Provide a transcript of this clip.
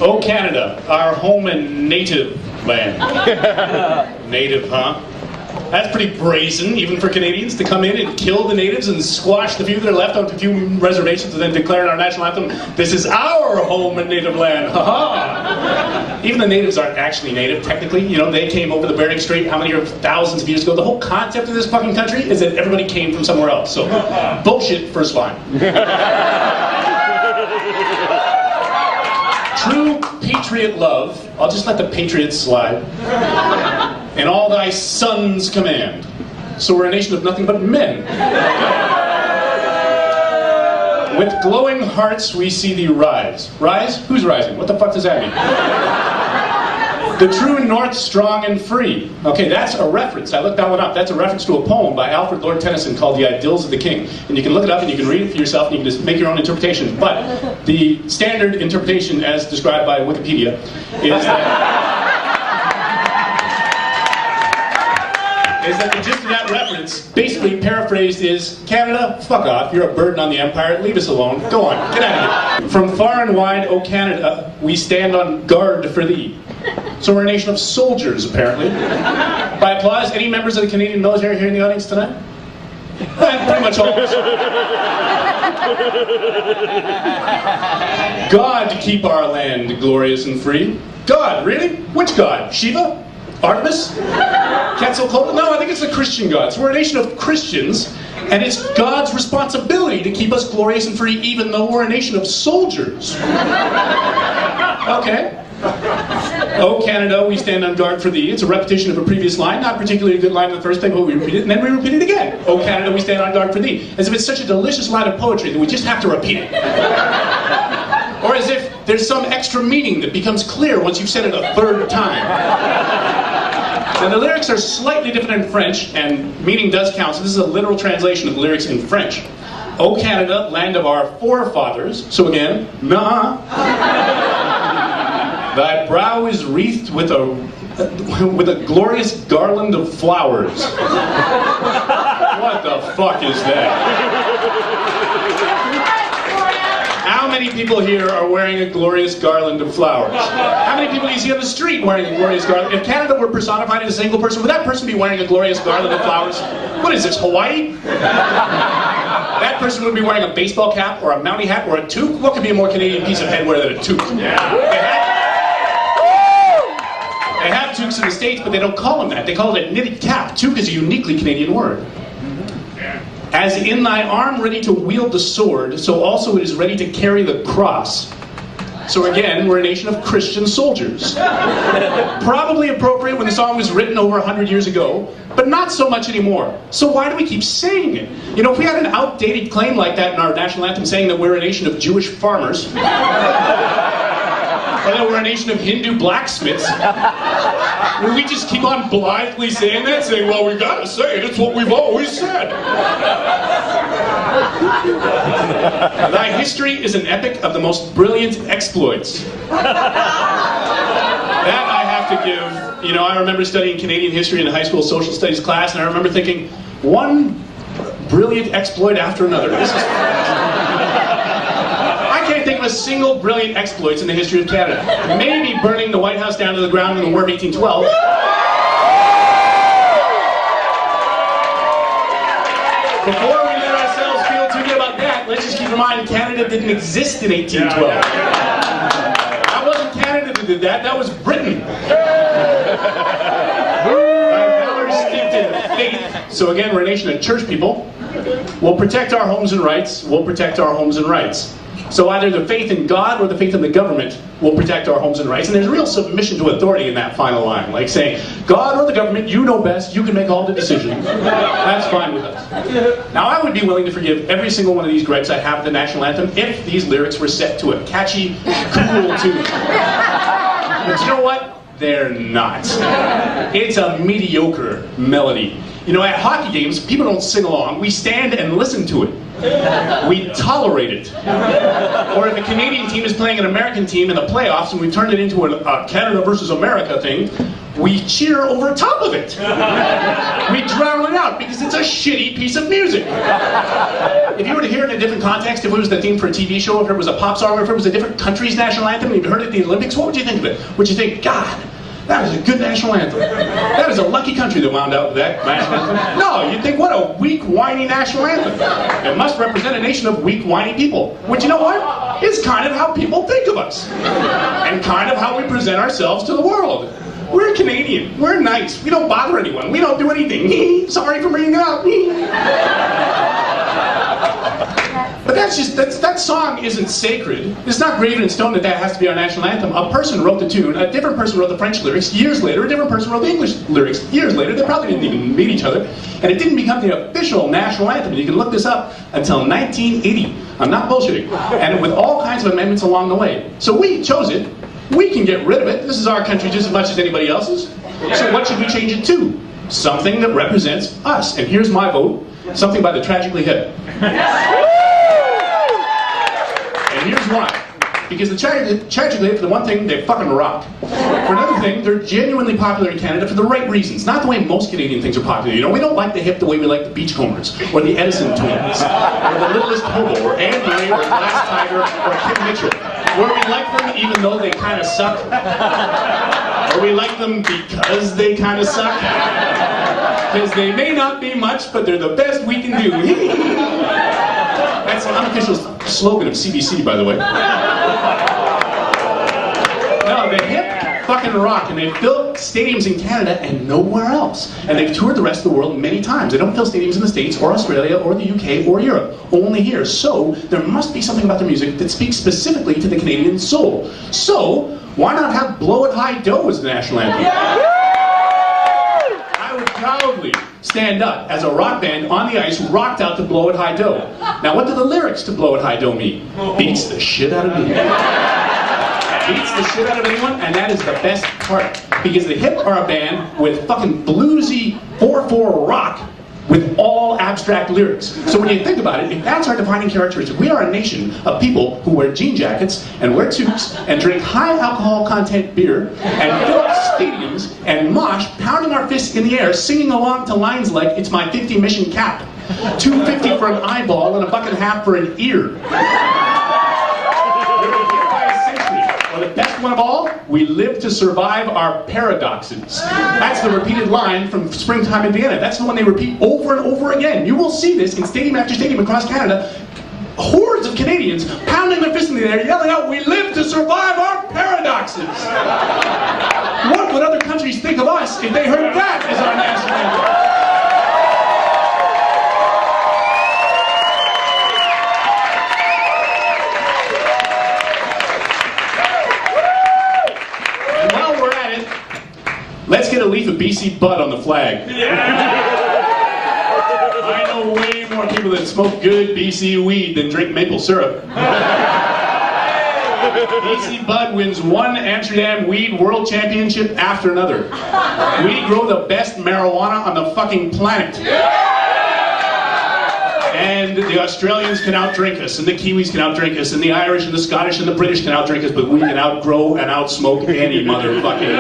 Oh Canada, our home and native land. Native, huh? That's pretty brazen, even for Canadians, to come in and kill the natives and squash the few that are left onto a few reservations and then declare our national anthem, this is our home and native land, ha-ha! Even the natives aren't actually native, technically. You know, they came over the Bering Strait how many thousands of years ago? The whole concept of this fucking country is that everybody came from somewhere else. So, bullshit, first line. True patriot love, I'll just let the patriots slide, and all thy sons command. So we're a nation of nothing but men. With glowing hearts we see thee rise. Rise? Who's rising? What the fuck does that mean? The true north, strong and free. Okay, that's a reference. I looked that one up. That's a reference to a poem by Alfred Lord Tennyson called The Idylls of the King. And you can look it up and you can read it for yourself and you can just make your own interpretation. But the standard interpretation as described by Wikipedia is that the gist of that reference, basically paraphrased, is Canada, fuck off, you're a burden on the empire, leave us alone, go on, get out of here. From far and wide, O Canada, we stand on guard for thee. So we're a nation of soldiers, apparently. By applause, any members of the Canadian military here in the audience tonight? Pretty much all. God to keep our land glorious and free. God, really? Which God? Shiva? Artemis? Quetzalcoatl? No, I think it's the Christian gods. We're a nation of Christians, and it's God's responsibility to keep us glorious and free, even though we're a nation of soldiers. Okay. Oh Canada, we stand on guard for thee. It's a repetition of a previous line, not particularly a good line in the first place, but we repeat it, and then we repeat it again. Oh Canada, we stand on guard for thee. As if it's such a delicious line of poetry that we just have to repeat it. Or as if there's some extra meaning that becomes clear once you've said it a third time. Now the lyrics are slightly different in French, and meaning does count, so this is a literal translation of the lyrics in French. O Canada, land of our forefathers, so again, nah. Thy brow is wreathed with a glorious garland of flowers. What the fuck is that? How many people here are wearing a glorious garland of flowers? How many people do you see on the street wearing a glorious garland? If Canada were personified as a single person, would that person be wearing a glorious garland of flowers? What is this, Hawaii? That person would be wearing a baseball cap or a mountie hat or a toque? What could be a more Canadian piece of headwear than a toque? They have toques in the States, but they don't call them that. They call it a knitted cap. Toque is a uniquely Canadian word. As in thy arm ready to wield the sword, so also it is ready to carry the cross. So again, we're a nation of Christian soldiers. Probably appropriate when the song was written over 100 years ago, but not so much anymore. So why do we keep saying it? You know, if we had an outdated claim like that in our national anthem saying that we're a nation of Jewish farmers, or that we're a nation of Hindu blacksmiths, would we just keep on blithely saying that? Saying, well, we gotta say it, it's what we've always said. Thy history is an epic of the most brilliant exploits. That I have to give. You know, I remember studying Canadian history in a high school social studies class, and I remember thinking, one brilliant exploit after another. This is... I can't think of a single brilliant exploits in the history of Canada. Maybe burning the White House down to the ground in the War of 1812. Before we let ourselves feel too good about that, let's just keep in mind Canada didn't exist in 1812. That wasn't Canada that did that, that was Britain. Our valor steeped in faith. So again, we're a nation of church people. We'll protect our homes and rights. We'll protect our homes and rights. So either the faith in God or the faith in the government will protect our homes and rights. And there's real submission to authority in that final line. Like saying, God or the government, you know best, you can make all the decisions. That's fine with us. Now I would be willing to forgive every single one of these gripes I have with the national anthem if these lyrics were set to a catchy, cool tune. But you know what? They're not. It's a mediocre melody. You know, at hockey games, people don't sing along. We stand and listen to it. We tolerate it. Or if a Canadian team is playing an American team in the playoffs and we've turned it into a Canada versus America thing, we cheer over top of it. We drown it out because it's a shitty piece of music. If you were to hear it in a different context, if it was the theme for a TV show, if it was a pop song, or if it was a different country's national anthem, and you heard it at the Olympics, what would you think of it? Would you think, God, that is a good national anthem. That is a lucky country that wound up with that national anthem. No, you'd think, what a weak, whiny national anthem. It must represent a nation of weak, whiny people. Which, you know what? It's kind of how people think of us. And kind of how we present ourselves to the world. We're Canadian. We're nice. We don't bother anyone. We don't do anything. Sorry for bringing it up. But that song isn't sacred. It's not graven in stone that has to be our national anthem. A person wrote the tune, a different person wrote the French lyrics years later, a different person wrote the English lyrics years later. They probably didn't even meet each other. And it didn't become the official national anthem. You can look this up until 1980. I'm not bullshitting. And with all kinds of amendments along the way. So we chose it. We can get rid of it. This is our country just as much as anybody else's. So what should we change it to? Something that represents us. And here's my vote. Something by the Tragically Hip. And here's why. Because the Tragically Hip, for the one thing, they fucking rock. For another thing, they're genuinely popular in Canada for the right reasons. Not the way most Canadian things are popular. You know, we don't like the hip the way we like the Beachcombers, or the Edison Twins, or the Littlest Hobo, or Anne Bray, or Glass Tiger, or Kim Mitchell. Where we like them even though they kind of suck. Or we like them because they kind of suck. Because they may not be much, but they're the best we can do. That's an unofficial slogan of CBC, by the way. No, the hip fucking rock, and they've built stadiums in Canada and nowhere else. And they've toured the rest of the world many times. They don't fill stadiums in the States or Australia or the UK or Europe, only here. So there must be something about their music that speaks specifically to the Canadian soul. So why not have Blow It High Doe as the national anthem? I would proudly stand up as a rock band on the ice, rocked out to Blow It High Doe. Now what do the lyrics to Blow It High Doe mean? Beats the shit out of me. Beats the shit out of anyone, and that is the best part. Because the Hip are a band with fucking bluesy 4/4 rock with all abstract lyrics. So when you think about it, if that's our defining characteristic, we are a nation of people who wear jean jackets and wear toques and drink high alcohol content beer and fill up stadiums and mosh, pounding our fists in the air, singing along to lines like, "It's my 50 mission cap, $2.50 for an eyeball and $1.50 for an ear." Or the best one of all, we live to survive our paradoxes. That's the repeated line from Springtime, Indiana. That's the one they repeat over and over again. You will see this in stadium after stadium across Canada. Hordes of Canadians pounding their fists in the air, yelling out, "We live to survive our paradoxes." What would other countries think of us if they heard that as our national anthem? Let's get a leaf of BC bud on the flag. I know way more people that smoke good BC weed than drink maple syrup. BC Bud wins one Amsterdam Weed World Championship after another. We grow the best marijuana on the fucking planet. And the Australians can outdrink us, and the Kiwis can outdrink us, and the Irish and the Scottish and the British can outdrink us, but we can outgrow and outsmoke any motherfucking